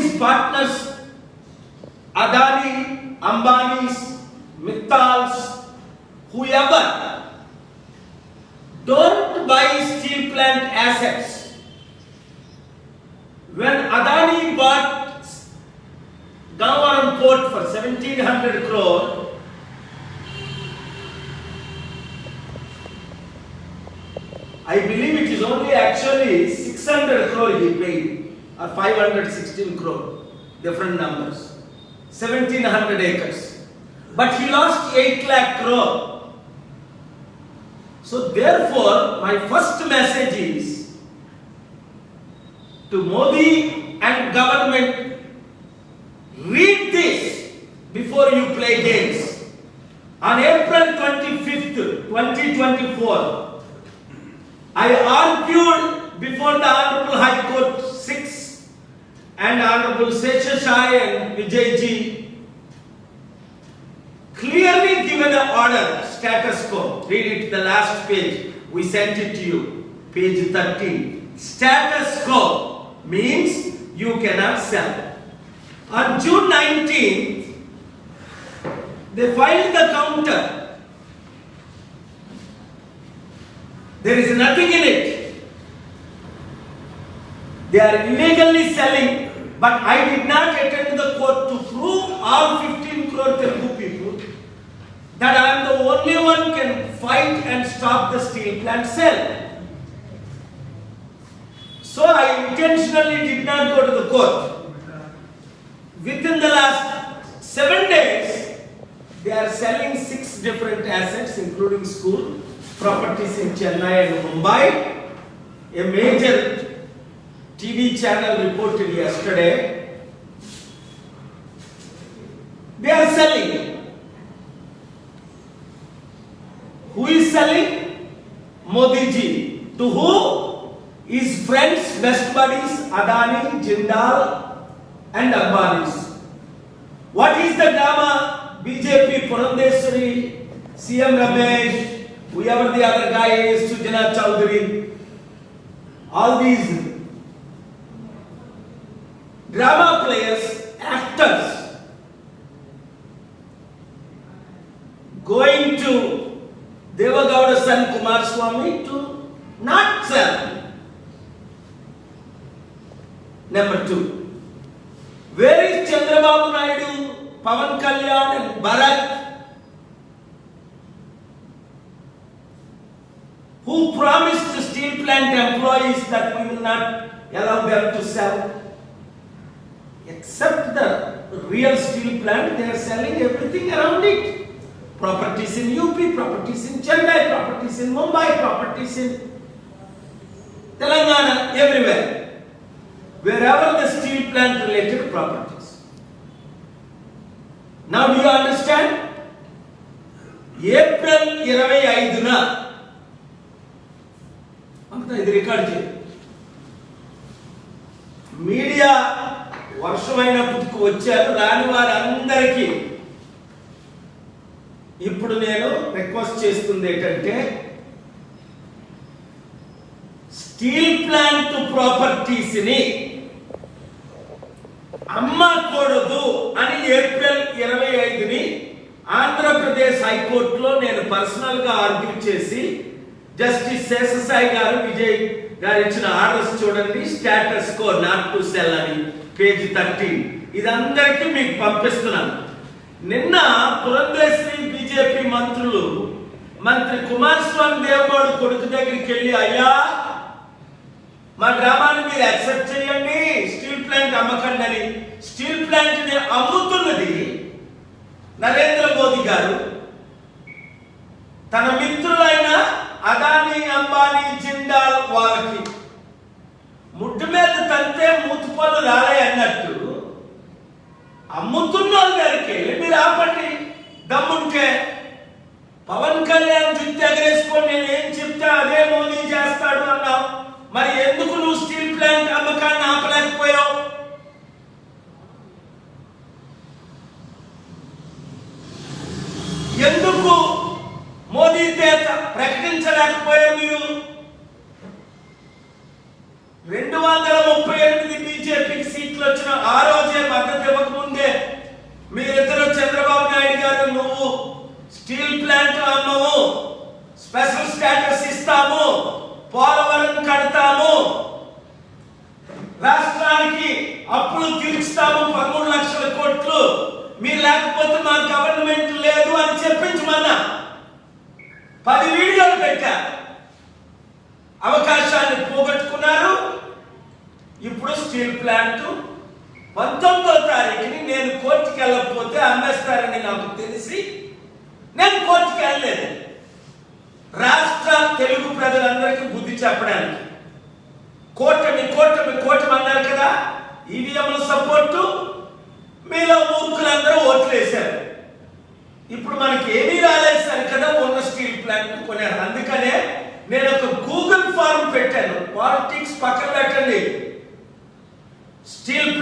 these partners, Adani, Ambanis, Mittals, whoever, don't buy steel plant assets. When Adani bought Gangavaram port for 1700 crore, I believe it is only actually 600 crore he paid, or 516 crore, different numbers, 1700 acres. But he lost 8 lakh crore. So therefore, my first message is to Modi and government, read this before you play games. On April 25th, 2024, I argued before the Honorable High Court 6 and Honorable Seshasai and Vijayji, clearly given an order, status quo. Read it, the last page. We sent it to you, page 13. Status quo means you cannot sell. On June 19th, they filed the counter. There is nothing in it. They are illegally selling, but I did not attend the court to prove all 15 crore Telugu people that I am the only one can fight and stop the steel plant sale. So I intentionally did not go to the court. Within the last 7 days, they are selling 6 different assets, including school properties in Chennai and Mumbai. A major TV channel reported yesterday. They are selling. Who is selling? Modi ji. To who? His friends, best buddies, Adani, Jindal and Ambanis. What is the drama? BJP, Purandeswari, CM Ramesh, whoever the other guy is, Sujana Chowdhury, all these drama players, actors, going to Devagowda's son Kumaraswamy to not sell. Number 2, where is Chandrababu Naidu, Pawan Kalyan and Bharat, who promised the steel plant employees that we will not allow them to sell? Except the real steel plant, they are selling everything around it. Properties in UP, properties in Chennai, properties in Mumbai, properties in Telangana, everywhere. Wherever the steel plant related properties. Now do you understand? April 25న ఇది record చేయండి. Media వర్షమైనప్పుడు వచ్చారు, రాని వారందరికీ ఇప్పుడు నేను request చేస్తుంది ఏంటంటే, steel plant properties ని అమ్మకూడదు అని ఏప్రిల్ 25ని ఆంధ్రప్రదేశ్ హైకోర్టులో నేను పర్సనల్ గా ఆర్గ్యూ చేసి, జస్టిస్ శేషసాయి గారు, విజయ్ గారు ఇచ్చిన ఆర్డర్స్ చూడండి, status quo not to cell అని పేజ్ 13. ఇదందరికీ మీకు పంపిస్తున్నాను. నిన్న పురంధేశ్వరి బీజేపీ మంత్రి కుమారస్వామి దేవగౌడ కొడుకు దగ్గరికి వెళ్ళి, అయ్యా మా గ్రామాన్ని మీరు యాక్సెప్ట్ చేయండి, స్టీల్ ప్లాంట్ అమ్మకండి అని. స్టీల్ ప్లాంట్ ని అమ్ముతున్నది నరేంద్ర మోదీ గారు. తన మిత్రులైన అదానీ, అంబానీ, జిందాల్ వాళ్ళకి ముడ్డు మీద తంతే మూతుపళ్ళు రాలే అన్నట్టు అమ్ముతున్న వాళ్ళ దగ్గరికి వెళ్ళి మీరు ఆపండి, దమ్ముంటే. పవన్ కళ్యాణ్ జుట్టు ఎగరేసుకొని నేను ఏం చెప్తే అదే మోదీ చేస్తాడు అన్నావు. మరి ఎందుకు నువ్వు స్టీల్ ప్లాంట్ అమ్మకాన్ని ఆపలేకపోయావు? ఎందుకు మోదీ తేత ప్రకటించలేకపోయారు మీరు? 238 బీజేపీకి సీట్లు వచ్చిన ఆ రోజు అప్పులు తీర్చుతాము 13 లక్షల కోట్లు, మీరు లేకపోతే మా గవర్నమెంట్ లేదు అని చెప్పించమన్నా 10 వీడియోలు పెట్టా. అవకాశాన్ని పోగొట్టుకున్నారు. ఇప్పుడు స్టీల్ ప్లాంట్ 19వ తారీఖుని నేను కోర్టుకి వెళ్ళకపోతే అమ్మేస్తారని నాకు తెలిసి నేను కోర్టుకి వెళ్ళలేదు. రాష్ట్ర తెలుగు ప్రజలందరికీ బుద్ధి చెప్పడానికి కూటమి అన్నారు కదా, ఈవీఎంల సపోర్టు, మీలో మూర్ఖులందరూ ఓట్లు వేశారు. ఇప్పుడు మనకి ఏమీ రాలేదు సరి కదా, ఉన్న స్టీల్ ప్లాంట్ కొనారు. అందుకనే నేను ఒక గూగుల్ ఫార్మ్ పెట్టాను. పాలిటిక్స్ పక్కన పెట్టండి. స్టీల్